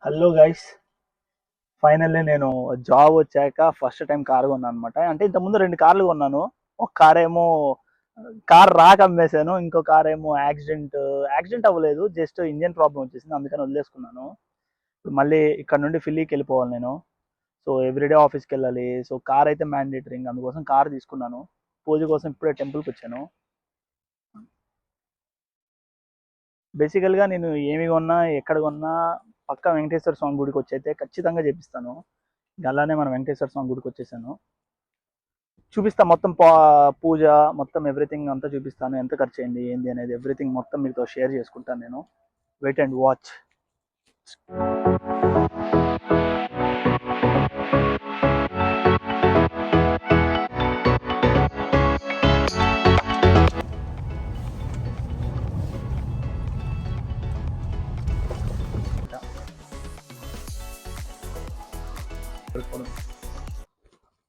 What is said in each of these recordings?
Hello guys, finally నేను job వచ్చాక first time car కొన్నాను అనమాట. అంటే ఇంతకుముందు రెండు కార్లు కొన్నాను. ఒక కార్ ఏమో కార్ రాక అమ్మేశాను, ఇంకో కార్ ఏమో యాక్సిడెంట్ అవ్వలేదు, జస్ట్ ఇంజిన్ ప్రాబ్లం వచ్చేసింది, అందుకని వదిలేసుకున్నాను. ఇప్పుడు మళ్ళీ ఇక్కడ నుండి ఫిల్లీకి వెళ్ళిపోవాలి నేను. సో ఎవ్రీడే ఆఫీస్కి వెళ్ళాలి. సో కార్ అయితే మ్యాండేటరీ, అందుకోసం కార్ తీసుకున్నాను. పూజ కోసం ఇప్పుడే టెంపుల్కి వచ్చాను. బేసికల్గా నేను ఏమి కొన్నా ఎక్కడ కొన్నా పక్కా వెంకటేశ్వర స్వామి గుడికి వచ్చి అయితే ఖచ్చితంగా చేపిస్తాను. అలానే మన వెంకటేశ్వర స్వామి గుడికి వచ్చేసాను. చూపిస్తా మొత్తం పూజ మొత్తం ఎవ్రీథింగ్ అంతా చూపిస్తాను. ఎంత ఖర్చు అయింది ఏంది అనేది ఎవ్రీథింగ్ మొత్తం మీతో షేర్ చేసుకుంటాను నేను. Wait and watch.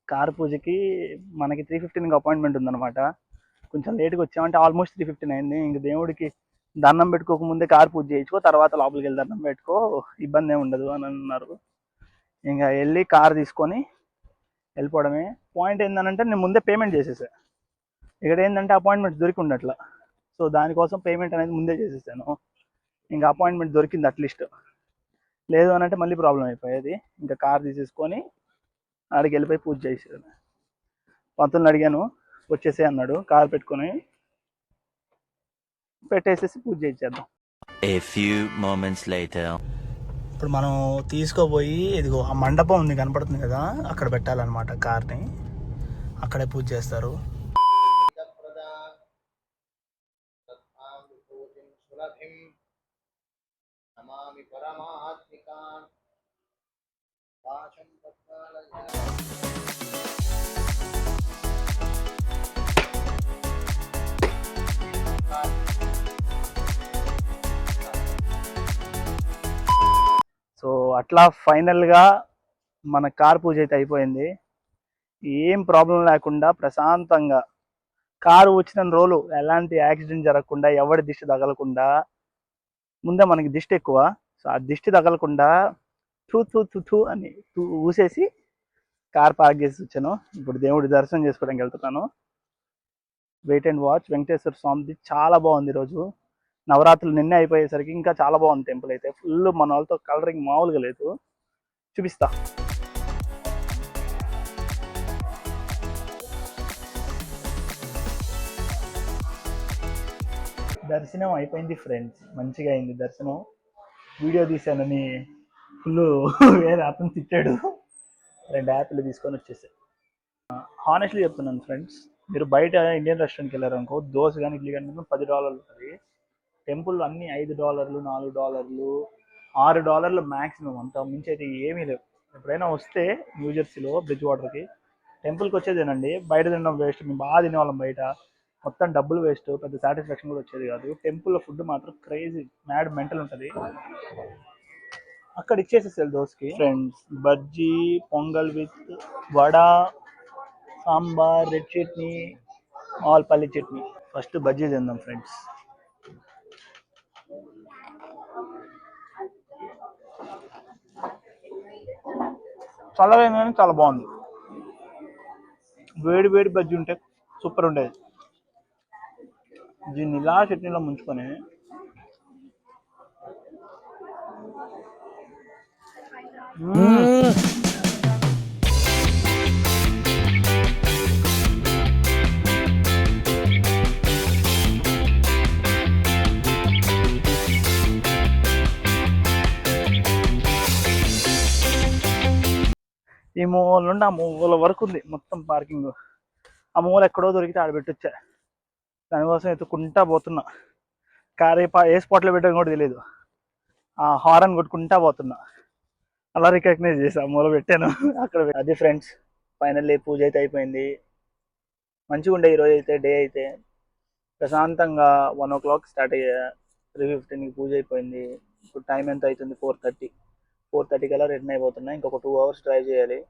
కార్ పూజకి మనకి 3:15 అపాయింట్మెంట్ ఉందన్నమాట. కొంచెం లేట్గా వచ్చామంటే ఆల్మోస్ట్ 3:15 అయింది. ఇంక దేవుడికి దండం పెట్టుకోక ముందే కార్ పూజ చేయించుకో, తర్వాత లోపలికి వెళ్ళి దండం పెట్టుకో, ఇబ్బంది ఏమి ఉండదు అని అన్నారు. ఇంకా వెళ్ళి కార్ తీసుకొని వెళ్ళిపోవడమే. పాయింట్ ఏంటంటే నేను ముందే పేమెంట్ చేసేసా. ఇక్కడ ఏంటంటే అపాయింట్మెంట్ దొరికి ఉండట్లా. సో దానికోసం పేమెంట్ అనేది ముందే చేసేసాను. ఇంకా అపాయింట్మెంట్ దొరికింది అట్లీస్ట్. లేదు అని అంటే మళ్ళీ ప్రాబ్లం అయిపోయేది. ఇంకా కార్ తీసేసుకొని ఆడికి వెళ్ళిపోయి పూజ చేసేది. పంతుల్ని అడిగాను, వచ్చేసే అన్నాడు. కార్ పెట్టుకొని పెట్టేసేసి పూజ చేసేద్దాం. A few moments later. ఇప్పుడు మనం తీసుకోపోయి ఇదిగో ఆ మండపం ఉంది కనపడుతుంది కదా, అక్కడ పెట్టాలన్నమాట కార్ని. అక్కడే పూజ చేస్తారు. సో అట్లా ఫైనల్గా మన కార్ పూజ అయితే అయిపోయింది. ఏం ప్రాబ్లం లేకుండా ప్రశాంతంగా కారు వచ్చిన రోజు ఎలాంటి యాక్సిడెంట్ జరగకుండా, ఎవరి దిష్టి తగలకుండా. ముందే మనకి దిష్టి ఎక్కువ, సో ఆ దిష్టి తగలకుండా తూ తూ తూ తూ అని ఊసేసి కార్ పార్క్ చేసి వచ్చాను. ఇప్పుడు దేవుడి దర్శనం చేసుకోవడానికి వెళ్తున్నాను. Wait and watch. వెంకటేశ్వర స్వామిది చాలా బాగుంది ఈరోజు. నవరాత్రులు నిన్నే అయిపోయేసరికి ఇంకా చాలా బాగుంది టెంపుల్ అయితే. ఫుల్ మన వాళ్ళతో కలరింగ్ మామూలుగా లేదు. చూపిస్తా. దర్శనం అయిపోయింది ఫ్రెండ్స్, మంచిగా అయింది దర్శనం. వీడియో తీశానని ఫుల్ వేరే అతను తిట్టాడు. 2 యాప్లు తీసుకొని వచ్చేసాయి. హానెస్ట్లీ చెప్తున్నాను ఫ్రెండ్స్, మీరు బయట ఇండియన్ రెస్టారెంట్కి వెళ్ళారు అనుకో, దోశ కానీ ఇడ్లీ కానీ $10 ఉంటుంది. టెంపుల్ అన్నీ $5, $4, $6 మ్యాక్సిమం, అంత మించి అయితే ఏమీ లేవు. ఎప్పుడైనా వస్తే న్యూజెర్సీలో బ్రిడ్జ్ వాటర్కి టెంపుల్కి వచ్చేదేనండి. బయట తినడం వేస్ట్. మేము బాగా తినేవాళ్ళం బయట, మొత్తం డబ్బులు వేస్ట్, పెద్ద సాటిస్ఫాక్షన్ కూడా వచ్చేది కాదు. టెంపుల్లో ఫుడ్ మాత్రం క్రేజీ మ్యాడ్ మెంటల్ ఉంటుంది. అక్కడ ఇచ్చేసేసారు దోశకి friends. Bajji, pongal with vada, sambar, red chutney, ఆల్ పల్లి చట్నీ. ఫస్ట్ బజ్జీ తిందాం ఫ్రెండ్స్. చల్లగా కానీ చాలా బాగుంది. వేడి వేడి బజ్జీ ఉంటే సూపర్ ఉండేది. దీన్ని ఇలా చట్నీలో ముంచుకొని ఈ మూల నుండి ఆ మూల వరకు ఉంది మొత్తం పార్కింగ్. ఆ మూల ఎక్కడో దొరికితే ఆడ పెట్టొచ్చా. దానికోసం ఎత్తుకుంటా పోతున్నా. కార్ ఏ స్పాట్లో పెట్టాను కూడా తెలియదు. ఆ హారన్ కొట్టుకుంటా పోతున్నా. అలా రికగ్నైజ్ చేసా, మూల పెట్టాను అక్కడ. అది ఫ్రెండ్స్, ఫైనల్లీ పూజ అయితే అయిపోయింది. మంచిగా ఉండే ఈరోజు అయితే డే అయితే. ప్రశాంతంగా 1 o'clock స్టార్ట్ అయ్యా, 3:15కి పూజ అయిపోయింది. ఇప్పుడు టైం ఎంత అవుతుంది? 4:30 కల్లా రిటర్న్ అయిపోతున్నా. ఇంకొక 2 hours డ్రైవ్ చేయాలి.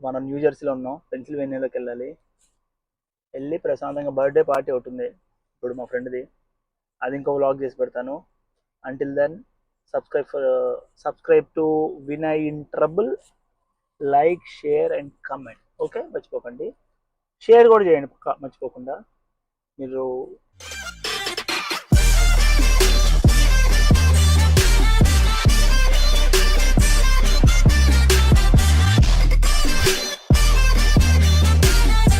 మనం న్యూజెర్సీలో ఉన్నాం, పెన్సిల్వేనియాలోకి వెళ్ళాలి. వెళ్ళి ప్రశాంతంగా బర్త్డే పార్టీ ఒకటి ఉంది ఇప్పుడు మా ఫ్రెండ్ది, అది ఇంకో వ్లాగ్ చేసి పెడతాను. Until then subscribe to Vinay in trouble. Like, share and comment. Okay, మర్చిపోకండి. షేర్ కూడా చేయండి మర్చిపోకుండా. మీరు